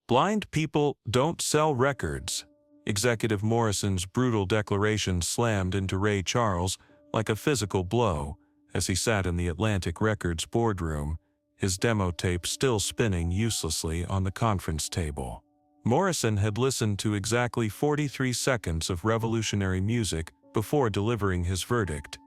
Blind people don't sell records. Executive Morrison's brutal declaration slammed into Ray Charles like a physical blow as he sat in the Atlantic Records boardroom, his demo tape still spinning uselessly on the conference table. Morrison had listened to exactly 43 seconds of revolutionary music before delivering his verdict,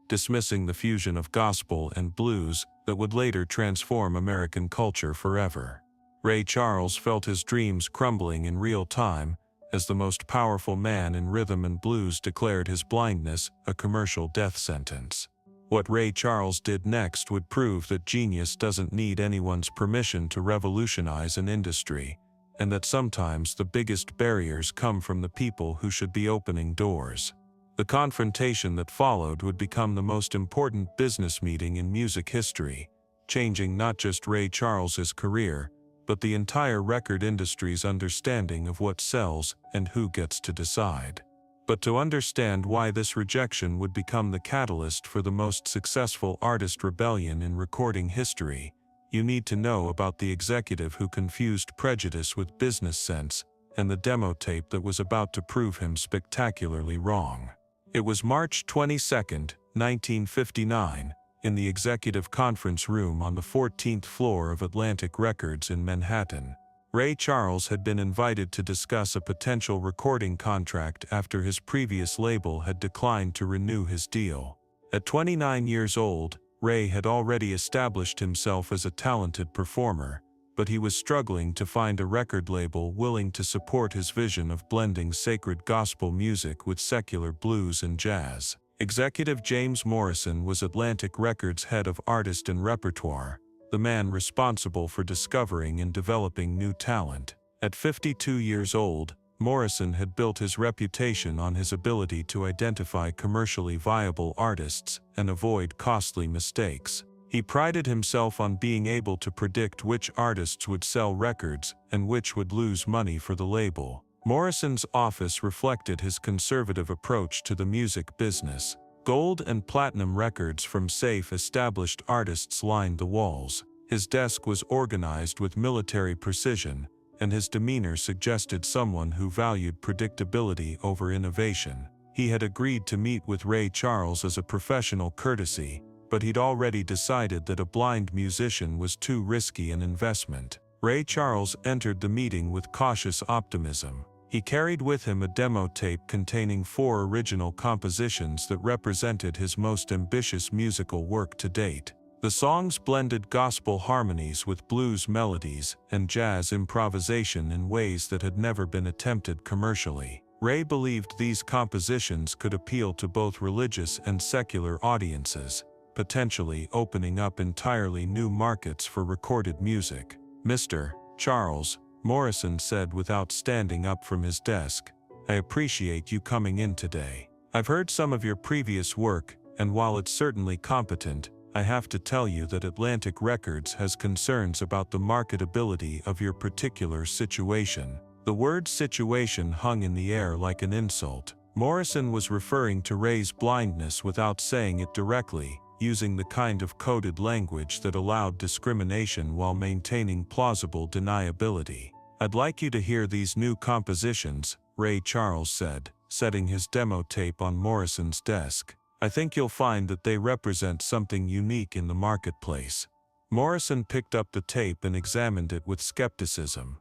dismissing the fusion of gospel and blues that would later transform American culture forever. Ray Charles felt his dreams crumbling in real time as the most powerful man in rhythm and blues declared his blindness a commercial death sentence. What Ray Charles did next would prove that genius doesn't need anyone's permission to revolutionize an industry, and that sometimes the biggest barriers come from the people who should be opening doors. The confrontation that followed would become the most important business meeting in music history, changing not just Ray Charles's career, but the entire record industry's understanding of what sells and who gets to decide. But to understand why this rejection would become the catalyst for the most successful artist rebellion in recording history, you need to know about the executive who confused prejudice with business sense and the demo tape that was about to prove him spectacularly wrong. It was March 22, 1959, in the executive conference room on the 14th floor of Atlantic Records in Manhattan. Ray Charles had been invited to discuss a potential recording contract after his previous label had declined to renew his deal. At 29 years old, Ray had already established himself as a talented performer, but he was struggling to find a record label willing to support his vision of blending sacred gospel music with secular blues and jazz. Executive James Morrison was Atlantic Records' head of artist and repertoire, the man responsible for discovering and developing new talent. At 52 years old, Morrison had built his reputation on his ability to identify commercially viable artists and avoid costly mistakes. He prided himself on being able to predict which artists would sell records and which would lose money for the label. Morrison's office reflected his conservative approach to the music business. Gold and platinum records from safe, established artists lined the walls. His desk was organized with military precision, and his demeanor suggested someone who valued predictability over innovation. He had agreed to meet with Ray Charles as a professional courtesy, but he'd already decided that a blind musician was too risky an investment. Ray Charles entered the meeting with cautious optimism. He carried with him a demo tape containing 4 original compositions that represented his most ambitious musical work to date. The songs blended gospel harmonies with blues melodies and jazz improvisation in ways that had never been attempted commercially. Ray believed these compositions could appeal to both religious and secular audiences, potentially opening up entirely new markets for recorded music. "Mr. Charles," Morrison said without standing up from his desk, "I appreciate you coming in today. I've heard some of your previous work, and while it's certainly competent, I have to tell you that Atlantic Records has concerns about the marketability of your particular situation." The word situation hung in the air like an insult. Morrison was referring to Ray's blindness without saying it directly, using the kind of coded language that allowed discrimination while maintaining plausible deniability. "I'd like you to hear these new compositions," Ray Charles said, setting his demo tape on Morrison's desk. "I think you'll find that they represent something unique in the marketplace." Morrison picked up the tape and examined it with skepticism.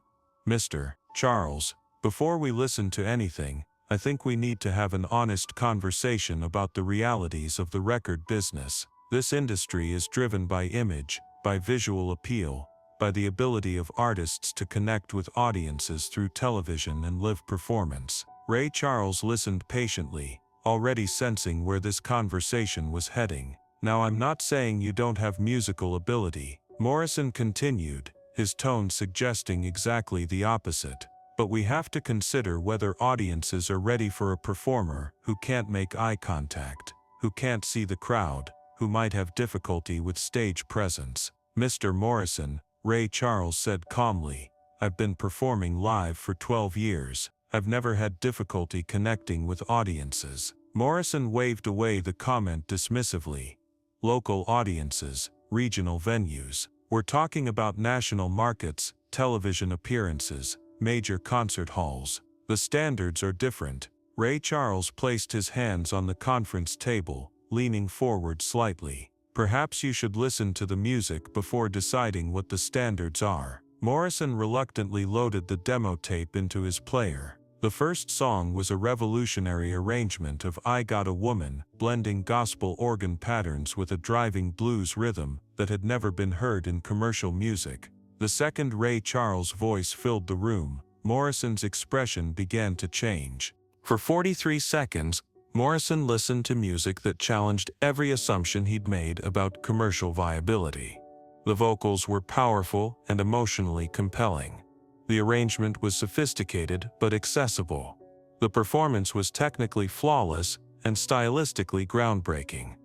"Mr. Charles, before we listen to anything, I think we need to have an honest conversation about the realities of the record business. This industry is driven by image, by visual appeal, by the ability of artists to connect with audiences through television and live performance." Ray Charles listened patiently, already sensing where this conversation was heading. "Now, I'm not saying you don't have musical ability," Morrison continued, his tone suggesting exactly the opposite. "But we have to consider whether audiences are ready for a performer who can't make eye contact, who can't see the crowd, who might have difficulty with stage presence." "Mr. Morrison," Ray Charles said calmly, "I've been performing live for 12 years. I've never had difficulty connecting with audiences." Morrison waved away the comment dismissively. "Local audiences, regional venues. We're talking about national markets, television appearances, major concert halls. The standards are different. Ray Charles placed his hands on the conference table, leaning forward slightly. Perhaps you should listen to the music before deciding what the standards are. Morrison reluctantly loaded the demo tape into his player. The first song was a revolutionary arrangement of I Got a Woman, blending gospel organ patterns with a driving blues rhythm that had never been heard in commercial music. The second, Ray Charles' voice filled the room. Morrison's expression began to change. For 43 seconds, Morrison listened to music that challenged every assumption he'd made about commercial viability. The vocals were powerful and emotionally compelling. The arrangement was sophisticated but accessible. The performance was technically flawless and stylistically groundbreaking.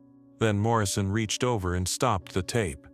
Then Morrison reached over and stopped the tape.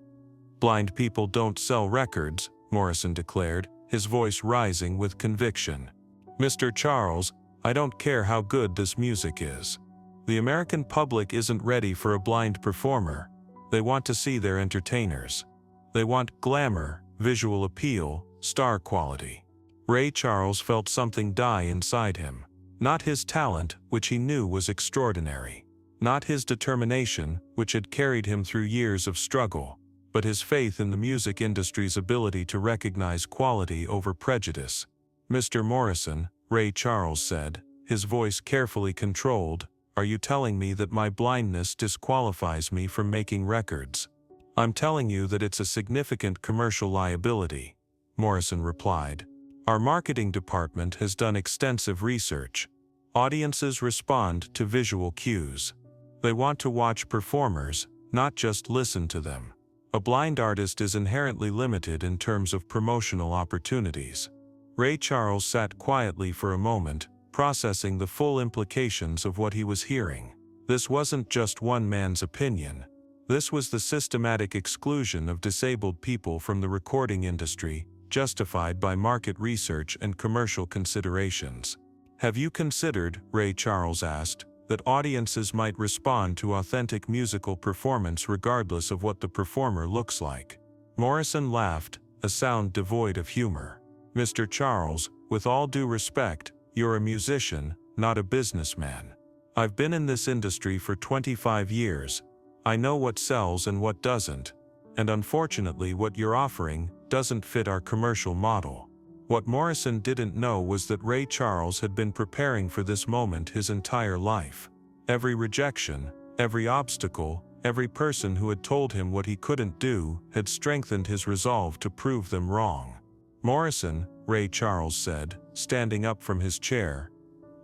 "Blind people don't sell records," Morrison declared, his voice rising with conviction. "Mr. Charles, I don't care how good this music is. The American public isn't ready for a blind performer. They want to see their entertainers. They want glamour, visual appeal, star quality." Ray Charles felt something die inside him. Not his talent, which he knew was extraordinary. Not his determination, which had carried him through years of struggle. But his faith in the music industry's ability to recognize quality over prejudice. "Mr. Morrison," Ray Charles said, his voice carefully controlled, "are you telling me that my blindness disqualifies me from making records?" "I'm telling you that it's a significant commercial liability," Morrison replied. "Our marketing department has done extensive research. Audiences respond to visual cues. They want to watch performers, not just listen to them. A blind artist is inherently limited in terms of promotional opportunities." Ray Charles sat quietly for a moment, processing the full implications of what he was hearing. This wasn't just one man's opinion. This was the systematic exclusion of disabled people from the recording industry, justified by market research and commercial considerations. "Have you considered," Ray Charles asked, "that audiences might respond to authentic musical performance regardless of what the performer looks like?" Morrison laughed, a sound devoid of humor. "Mr. Charles, with all due respect, you're a musician, not a businessman. I've been in this industry for 25 years. I know what sells and what doesn't. And unfortunately, what you're offering doesn't fit our commercial model." What Morrison didn't know was that Ray Charles had been preparing for this moment his entire life. Every rejection, every obstacle, every person who had told him what he couldn't do had strengthened his resolve to prove them wrong. "Morrison," Ray Charles said, standing up from his chair,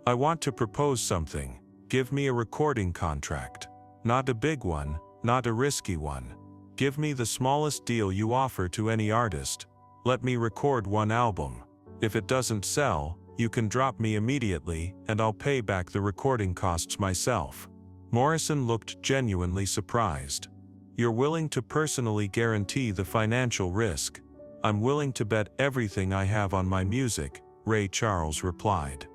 "I want to propose something. Give me a recording contract. Not a big one, not a risky one. Give me the smallest deal you offer to any artist. Let me record one album. If it doesn't sell, you can drop me immediately and I'll pay back the recording costs myself." Morrison looked genuinely surprised. "You're willing to personally guarantee the financial risk?" "I'm willing to bet everything I have on my music," Ray Charles replied.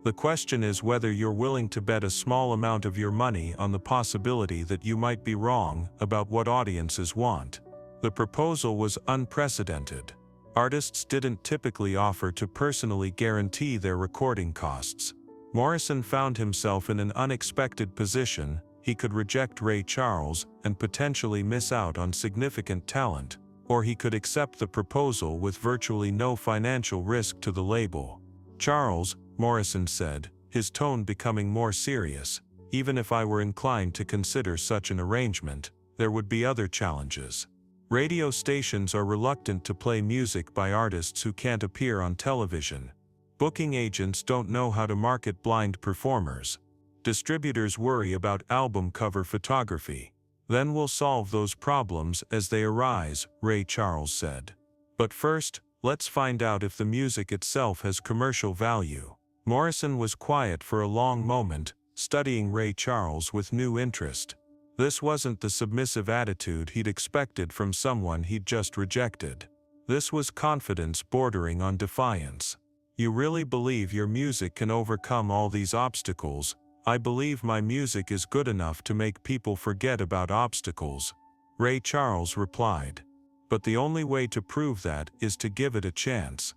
"The question is whether you're willing to bet a small amount of your money on the possibility that you might be wrong about what audiences want." The proposal was unprecedented. Artists didn't typically offer to personally guarantee their recording costs. Morrison found himself in an unexpected position. He could reject Ray Charles and potentially miss out on significant talent, or he could accept the proposal with virtually no financial risk to the label. "Charles," Morrison said, his tone becoming more serious, "even if I were inclined to consider such an arrangement, there would be other challenges. Radio stations are reluctant to play music by artists who can't appear on television. Booking agents don't know how to market blind performers. Distributors worry about album cover photography. Then we'll solve those problems as they arise," Ray Charles said. "But first, let's find out if the music itself has commercial value." Morrison was quiet for a long moment, studying Ray Charles with new interest. This wasn't the submissive attitude he'd expected from someone he'd just rejected. This was confidence bordering on defiance. "You really believe your music can overcome all these obstacles?" "I believe my music is good enough to make people forget about obstacles," Ray Charles replied. but the only way to prove that is to give it a chance.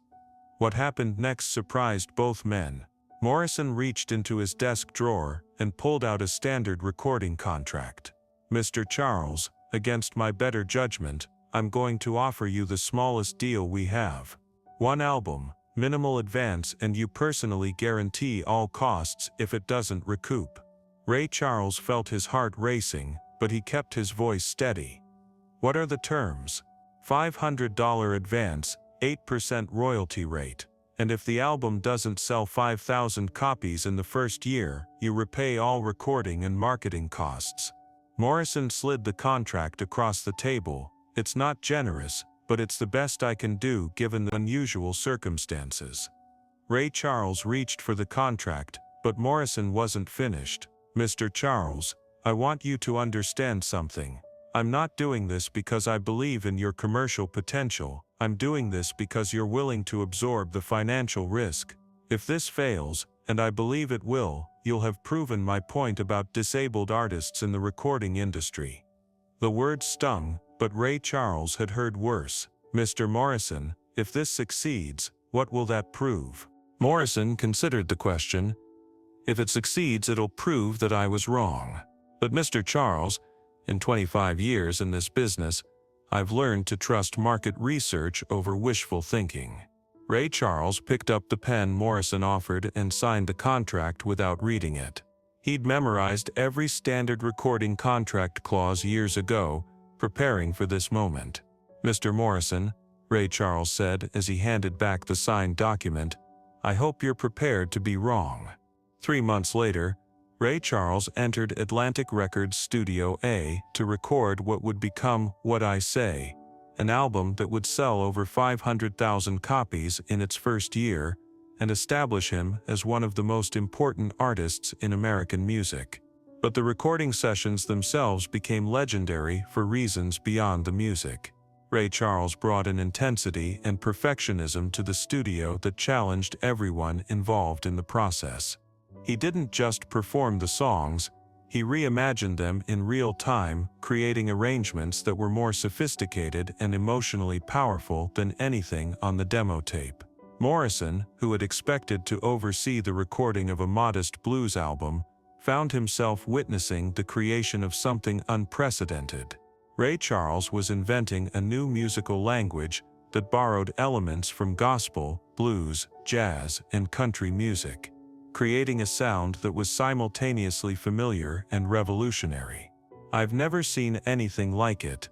What happened next surprised both men. Morrison reached into his desk drawer and pulled out a standard recording contract. "Mr. Charles, against my better judgment, I'm going to offer you the smallest deal we have. One album, minimal advance, and you personally guarantee all costs if it doesn't recoup." Ray Charles felt his heart racing, but he kept his voice steady. "What are the terms?" $500 advance, 8% royalty rate. And if the album doesn't sell 5,000 copies in the first year, you repay all recording and marketing costs. Morrison slid the contract across the table. "It's not generous, but it's the best I can do given the unusual circumstances." Ray Charles reached for the contract, but Morrison wasn't finished. "Mr. Charles, I want you to understand something. I'm not doing this because I believe in your commercial potential. I'm doing this because you're willing to absorb the financial risk. If this fails, and I believe it will, you'll have proven my point about disabled artists in the recording industry." The words stung, but Ray Charles had heard worse. "Mr. Morrison, if this succeeds, what will that prove?" Morrison considered the question. "If it succeeds, it'll prove that I was wrong. But Mr. Charles, in 25 years in this business, I've learned to trust market research over wishful thinking." Ray Charles picked up the pen Morrison offered and signed the contract without reading it. He'd memorized every standard recording contract clause years ago, preparing for this moment. "Mr. Morrison," Ray Charles said as he handed back the signed document, "I hope you're prepared to be wrong." 3 months later, Ray Charles entered Atlantic Records Studio A to record what would become What I Say, an album that would sell over 500,000 copies in its first year and establish him as one of the most important artists in American music. But the recording sessions themselves became legendary for reasons beyond the music. Ray Charles brought an intensity and perfectionism to the studio that challenged everyone involved in the process. He didn't just perform the songs, he reimagined them in real time, creating arrangements that were more sophisticated and emotionally powerful than anything on the demo tape. Morrison, who had expected to oversee the recording of a modest blues album, found himself witnessing the creation of something unprecedented. Ray Charles was inventing a new musical language that borrowed elements from gospel, blues, jazz, and country music, creating a sound that was simultaneously familiar and revolutionary. "I've never seen anything like it,"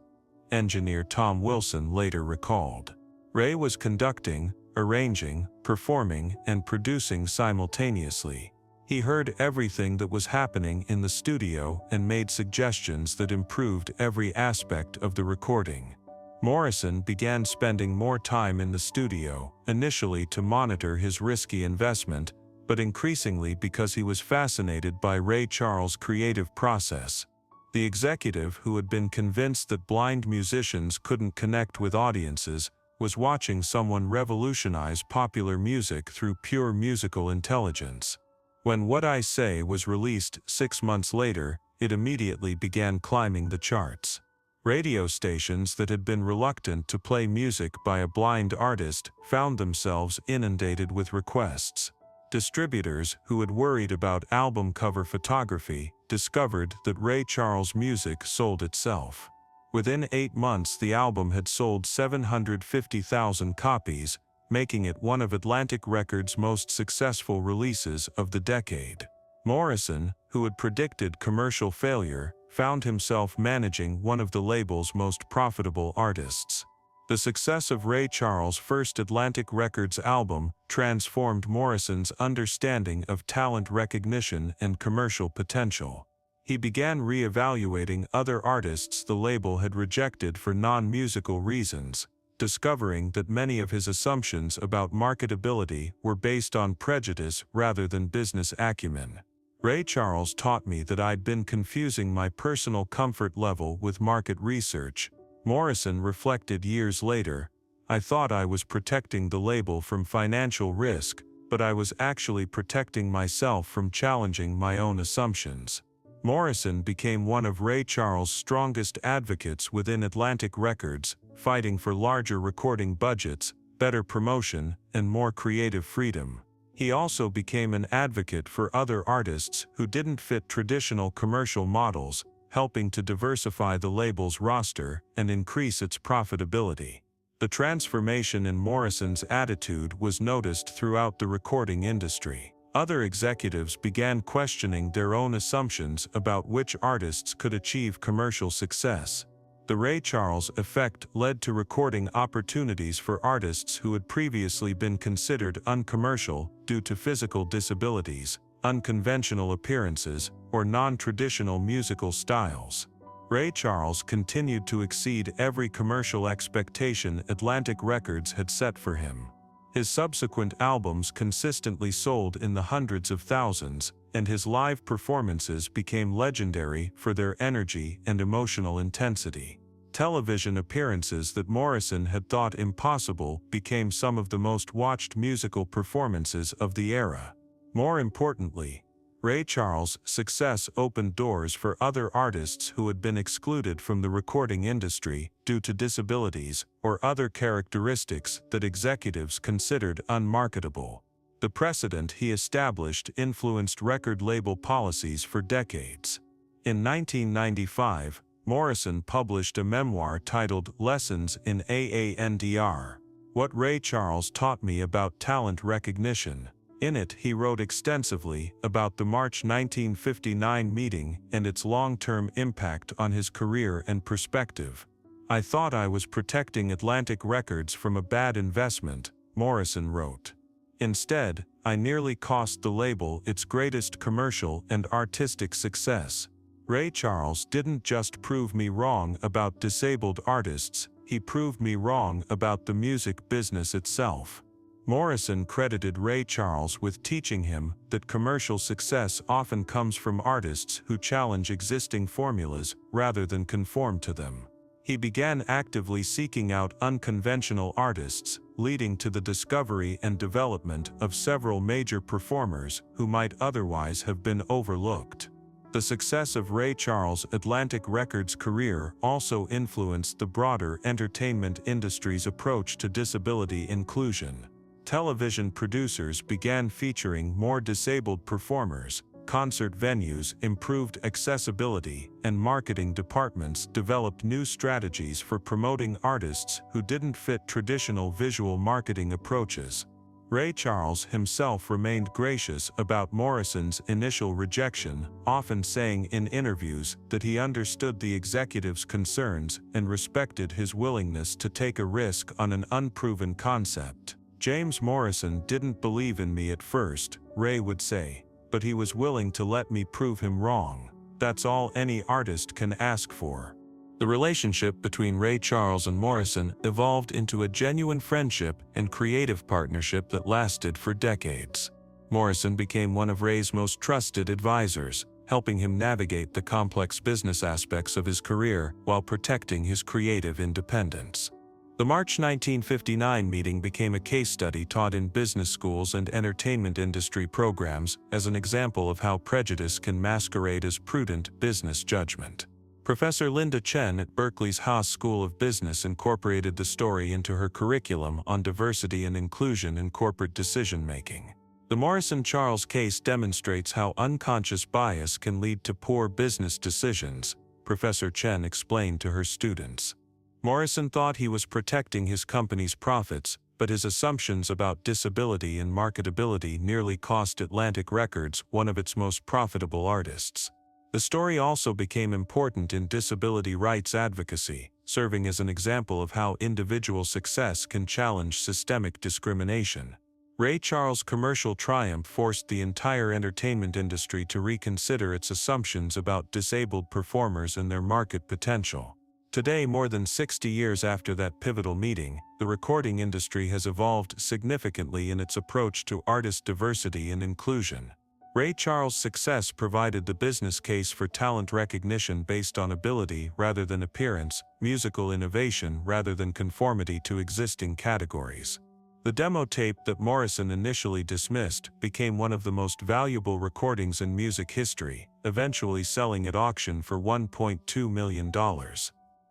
engineer Tom Wilson later recalled. Ray was conducting, arranging, performing, and producing simultaneously. He heard everything that was happening in the studio and made suggestions that improved every aspect of the recording. Morrison began spending more time in the studio, initially to monitor his risky investment, but increasingly because he was fascinated by Ray Charles' creative process. The executive who had been convinced that blind musicians couldn't connect with audiences was watching someone revolutionize popular music through pure musical intelligence. When What I Say was released 6 months later, it immediately began climbing the charts. Radio stations that had been reluctant to play music by a blind artist found themselves inundated with requests. Distributors who had worried about album cover photography discovered that Ray Charles' music sold itself. Within 8 months, the album had sold 750,000 copies, making it one of Atlantic Records' most successful releases of the decade. Morrison, who had predicted commercial failure, found himself managing one of the label's most profitable artists. The success of Ray Charles' first Atlantic Records album transformed Morrison's understanding of talent recognition and commercial potential. He began re-evaluating other artists the label had rejected for non-musical reasons, discovering that many of his assumptions about marketability were based on prejudice rather than business acumen. "Ray Charles taught me that I'd been confusing my personal comfort level with market research," Morrison reflected years later. "I thought I was protecting the label from financial risk, but I was actually protecting myself from challenging my own assumptions." Morrison became one of Ray Charles' strongest advocates within Atlantic Records, fighting for larger recording budgets, better promotion, and more creative freedom. He also became an advocate for other artists who didn't fit traditional commercial models, helping to diversify the label's roster and increase its profitability. The transformation in Morrison's attitude was noticed throughout the recording industry. Other executives began questioning their own assumptions about which artists could achieve commercial success. The Ray Charles effect led to recording opportunities for artists who had previously been considered uncommercial due to physical disabilities, unconventional appearances, or non-traditional musical styles. Ray Charles continued to exceed every commercial expectation Atlantic Records had set for him. His subsequent albums consistently sold in the hundreds of thousands, and his live performances became legendary for their energy and emotional intensity. Television appearances that Morrison had thought impossible became some of the most watched musical performances of the era. More importantly, Ray Charles' success opened doors for other artists who had been excluded from the recording industry due to disabilities or other characteristics that executives considered unmarketable. The precedent he established influenced record label policies for decades. In 1995, Morrison published a memoir titled Lessons in AANDR: What Ray Charles Taught Me About Talent Recognition. In it, he wrote extensively about the March 1959 meeting and its long-term impact on his career and perspective. "I thought I was protecting Atlantic Records from a bad investment," Morrison wrote. "Instead, I nearly cost the label its greatest commercial and artistic success." Ray Charles didn't just prove me wrong about disabled artists, he proved me wrong about the music business itself. Morrison credited Ray Charles with teaching him that commercial success often comes from artists who challenge existing formulas rather than conform to them. He began actively seeking out unconventional artists, leading to the discovery and development of several major performers who might otherwise have been overlooked. The success of Ray Charles' Atlantic Records career also influenced the broader entertainment industry's approach to disability inclusion. Television producers began featuring more disabled performers, concert venues improved accessibility, and marketing departments developed new strategies for promoting artists who didn't fit traditional visual marketing approaches. Ray Charles himself remained gracious about Morrison's initial rejection, often saying in interviews that he understood the executive's concerns and respected his willingness to take a risk on an unproven concept. "James Morrison didn't believe in me at first," Ray would say, "but he was willing to let me prove him wrong. That's all any artist can ask for." The relationship between Ray Charles and Morrison evolved into a genuine friendship and creative partnership that lasted for decades. Morrison became one of Ray's most trusted advisors, helping him navigate the complex business aspects of his career while protecting his creative independence. The March 1959 meeting became a case study taught in business schools and entertainment industry programs as an example of how prejudice can masquerade as prudent business judgment. Professor Linda Chen at Berkeley's Haas School of Business incorporated the story into her curriculum on diversity and inclusion in corporate decision-making. The Morrison-Charles case demonstrates how unconscious bias can lead to poor business decisions, Professor Chen explained to her students. Morrison thought he was protecting his company's profits, but his assumptions about disability and marketability nearly cost Atlantic Records one of its most profitable artists. The story also became important in disability rights advocacy, serving as an example of how individual success can challenge systemic discrimination. Ray Charles' commercial triumph forced the entire entertainment industry to reconsider its assumptions about disabled performers and their market potential. Today, more than 60 years after that pivotal meeting, the recording industry has evolved significantly in its approach to artist diversity and inclusion. Ray Charles' success provided the business case for talent recognition based on ability rather than appearance, musical innovation rather than conformity to existing categories. The demo tape that Morrison initially dismissed became one of the most valuable recordings in music history, eventually selling at auction for $1.2 million.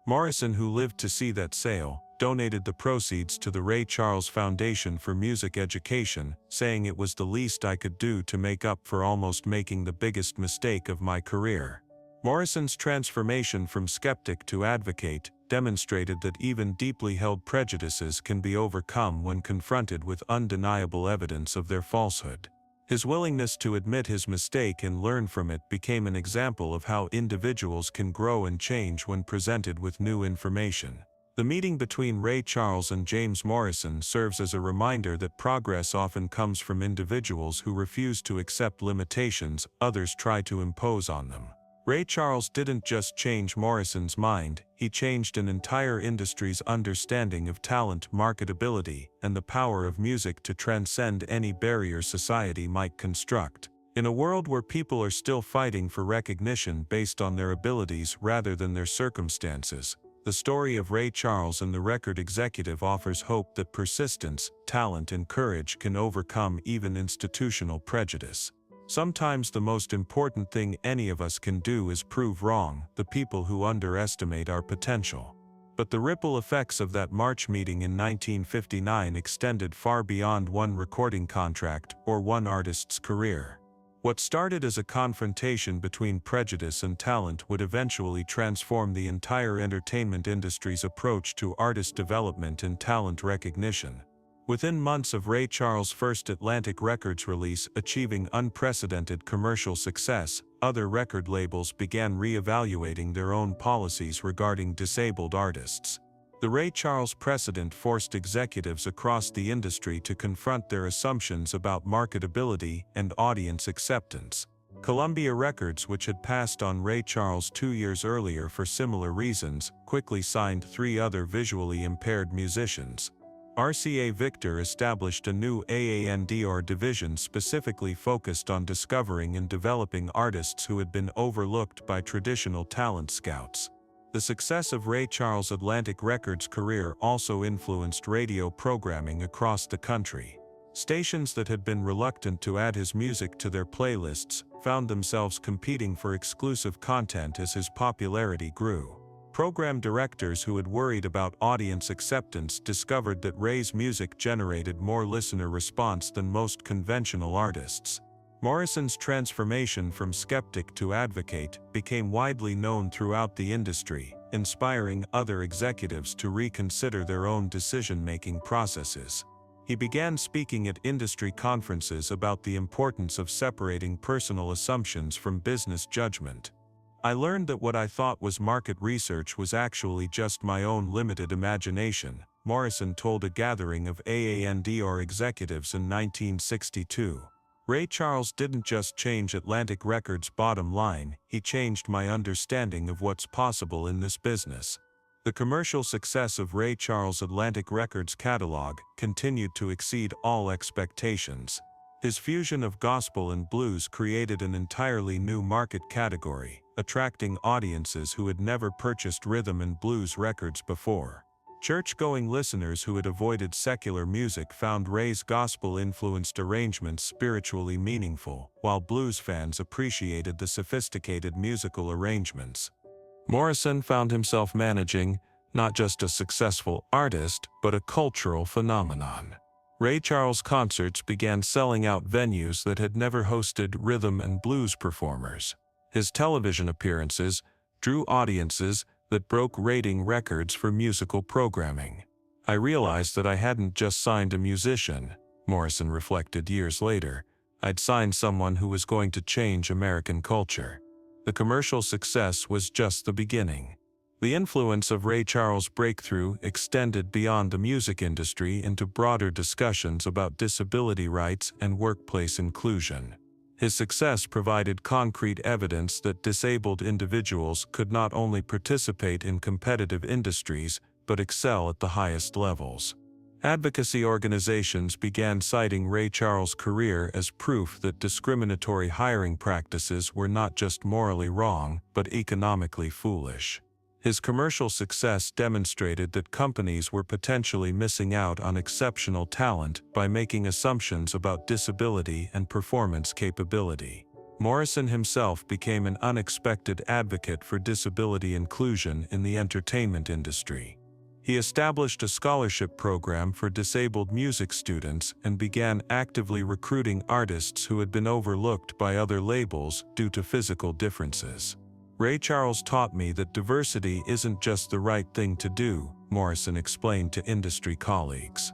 Morrison, who lived to see that sale, donated the proceeds to the Ray Charles Foundation for Music Education, saying it was the least I could do to make up for almost making the biggest mistake of my career. Morrison's transformation from skeptic to advocate demonstrated that even deeply held prejudices can be overcome when confronted with undeniable evidence of their falsehood. His willingness to admit his mistake and learn from it became an example of how individuals can grow and change when presented with new information. The meeting between Ray Charles and James Morrison serves as a reminder that progress often comes from individuals who refuse to accept limitations others try to impose on them. Ray Charles didn't just change Morrison's mind, he changed an entire industry's understanding of talent, marketability, and the power of music to transcend any barrier society might construct. In a world where people are still fighting for recognition based on their abilities rather than their circumstances, the story of Ray Charles and the record executive offers hope that persistence, talent, and courage can overcome even institutional prejudice. Sometimes the most important thing any of us can do is prove wrong the people who underestimate our potential. But the ripple effects of that March meeting in 1959 extended far beyond one recording contract or one artist's career. What started as a confrontation between prejudice and talent would eventually transform the entire entertainment industry's approach to artist development and talent recognition. Within months of Ray Charles' first Atlantic Records release achieving unprecedented commercial success, other record labels began re-evaluating their own policies regarding disabled artists. The Ray Charles precedent forced executives across the industry to confront their assumptions about marketability and audience acceptance. Columbia Records, which had passed on Ray Charles 2 years earlier for similar reasons, quickly signed 3 other visually impaired musicians. RCA Victor established a new AANDR division specifically focused on discovering and developing artists who had been overlooked by traditional talent scouts. The success of Ray Charles' Atlantic Records career also influenced radio programming across the country. Stations that had been reluctant to add his music to their playlists found themselves competing for exclusive content as his popularity grew. Program directors who had worried about audience acceptance discovered that Ray's music generated more listener response than most conventional artists. Morrison's transformation from skeptic to advocate became widely known throughout the industry, inspiring other executives to reconsider their own decision-making processes. He began speaking at industry conferences about the importance of separating personal assumptions from business judgment. I learned that what I thought was market research was actually just my own limited imagination, Morrison told a gathering of AANDR executives in 1962. Ray Charles didn't just change Atlantic Records' bottom line, he changed my understanding of what's possible in this business. The commercial success of Ray Charles' Atlantic Records catalog continued to exceed all expectations. His fusion of gospel and blues created an entirely new market category, attracting audiences who had never purchased rhythm and blues records before. Church-going listeners who had avoided secular music found Ray's gospel-influenced arrangements spiritually meaningful, while blues fans appreciated the sophisticated musical arrangements. Morrison found himself managing not just a successful artist, but a cultural phenomenon. Ray Charles concerts began selling out venues that had never hosted rhythm and blues performers. His television appearances drew audiences that broke rating records for musical programming. I realized that I hadn't just signed a musician, Morrison reflected years later. I'd signed someone who was going to change American culture. The commercial success was just the beginning. The influence of Ray Charles' breakthrough extended beyond the music industry into broader discussions about disability rights and workplace inclusion. His success provided concrete evidence that disabled individuals could not only participate in competitive industries, but excel at the highest levels. Advocacy organizations began citing Ray Charles' career as proof that discriminatory hiring practices were not just morally wrong, but economically foolish. His commercial success demonstrated that companies were potentially missing out on exceptional talent by making assumptions about disability and performance capability. Morrison himself became an unexpected advocate for disability inclusion in the entertainment industry. He established a scholarship program for disabled music students and began actively recruiting artists who had been overlooked by other labels due to physical differences. Ray Charles taught me that diversity isn't just the right thing to do, Morrison explained to industry colleagues.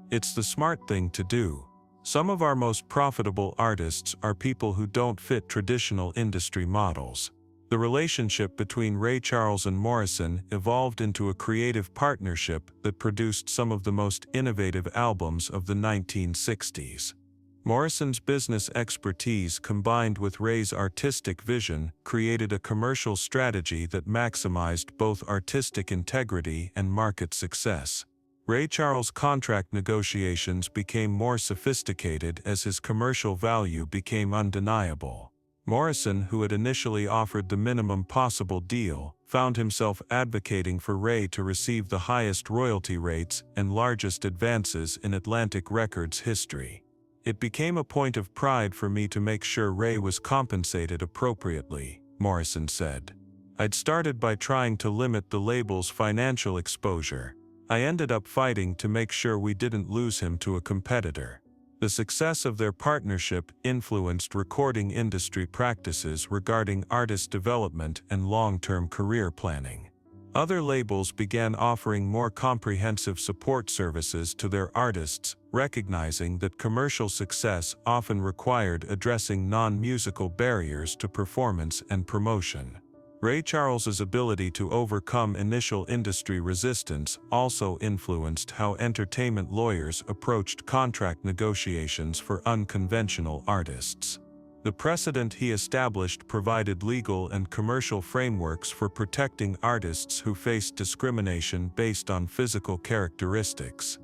It's the smart thing to do. Some of our most profitable artists are people who don't fit traditional industry models. The relationship between Ray Charles and Morrison evolved into a creative partnership that produced some of the most innovative albums of the 1960s. Morrison's business expertise combined with Ray's artistic vision created a commercial strategy that maximized both artistic integrity and market success. Ray Charles' contract negotiations became more sophisticated as his commercial value became undeniable. Morrison, who had initially offered the minimum possible deal, found himself advocating for Ray to receive the highest royalty rates and largest advances in Atlantic Records history. It became a point of pride for me to make sure Ray was compensated appropriately, Morrison said. I'd started by trying to limit the label's financial exposure. I ended up fighting to make sure we didn't lose him to a competitor. The success of their partnership influenced recording industry practices regarding artist development and long-term career planning. Other labels began offering more comprehensive support services to their artists, recognizing that commercial success often required addressing non-musical barriers to performance and promotion. Ray Charles's ability to overcome initial industry resistance also influenced how entertainment lawyers approached contract negotiations for unconventional artists. The precedent he established provided legal and commercial frameworks for protecting artists who faced discrimination based on physical characteristics.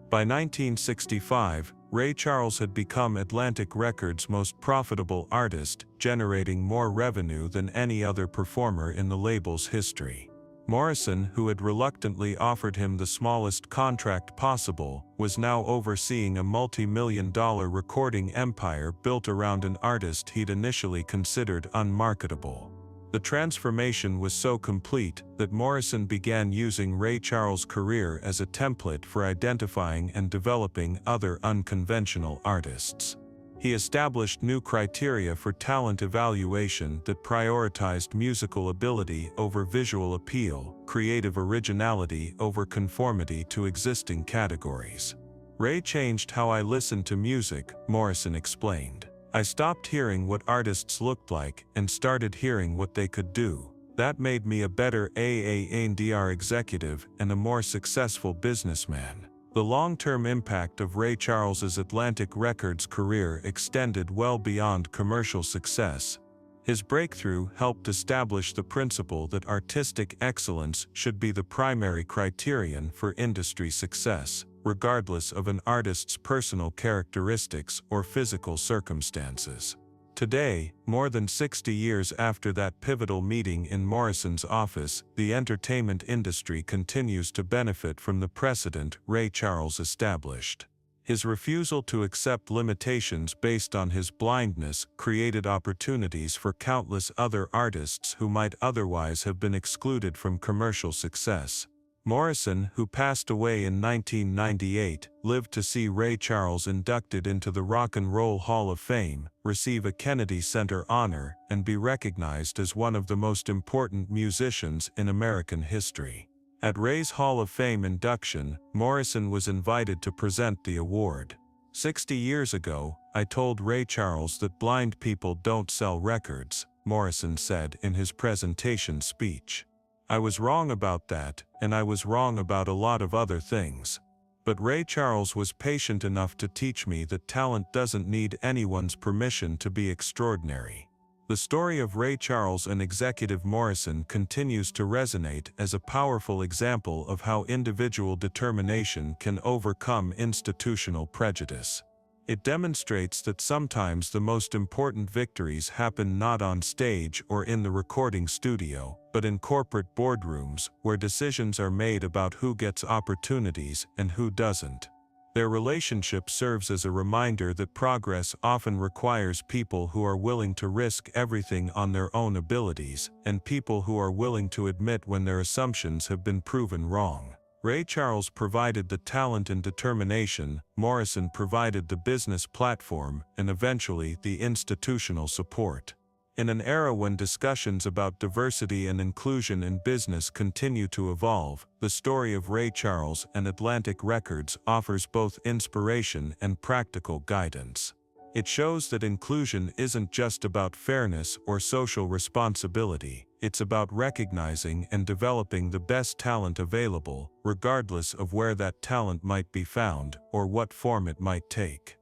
By 1965, Ray Charles had become Atlantic Records' most profitable artist, generating more revenue than any other performer in the label's history. Morrison, who had reluctantly offered him the smallest contract possible, was now overseeing a multi-million-dollar recording empire built around an artist he'd initially considered unmarketable. The transformation was so complete that Morrison began using Ray Charles' career as a template for identifying and developing other unconventional artists. He established new criteria for talent evaluation that prioritized musical ability over visual appeal, creative originality over conformity to existing categories. Ray changed how I listened to music, Morrison explained. I stopped hearing what artists looked like and started hearing what they could do. That made me a better A&R executive and a more successful businessman. The long-term impact of Ray Charles's Atlantic Records career extended well beyond commercial success. His breakthrough helped establish the principle that artistic excellence should be the primary criterion for industry success, regardless of an artist's personal characteristics or physical circumstances. Today, more than 60 years after that pivotal meeting in Morrison's office, the entertainment industry continues to benefit from the precedent Ray Charles established. His refusal to accept limitations based on his blindness created opportunities for countless other artists who might otherwise have been excluded from commercial success. Morrison, who passed away in 1998, lived to see Ray Charles inducted into the Rock and Roll Hall of Fame, receive a Kennedy Center honor, and be recognized as one of the most important musicians in American history. At Ray's Hall of Fame induction, Morrison was invited to present the award. 60 years ago, I told Ray Charles that blind people don't sell records, Morrison said in his presentation speech. I was wrong about that, and I was wrong about a lot of other things. But Ray Charles was patient enough to teach me that talent doesn't need anyone's permission to be extraordinary. The story of Ray Charles and executive Morrison continues to resonate as a powerful example of how individual determination can overcome institutional prejudice. It demonstrates that sometimes the most important victories happen not on stage or in the recording studio, but in corporate boardrooms, where decisions are made about who gets opportunities and who doesn't. Their relationship serves as a reminder that progress often requires people who are willing to risk everything on their own abilities, and people who are willing to admit when their assumptions have been proven wrong. Ray Charles provided the talent and determination, Morrison provided the business platform and eventually the institutional support. In an era when discussions about diversity and inclusion in business continue to evolve, the story of Ray Charles and Atlantic Records offers both inspiration and practical guidance. It shows that inclusion isn't just about fairness or social responsibility, it's about recognizing and developing the best talent available, regardless of where that talent might be found or what form it might take.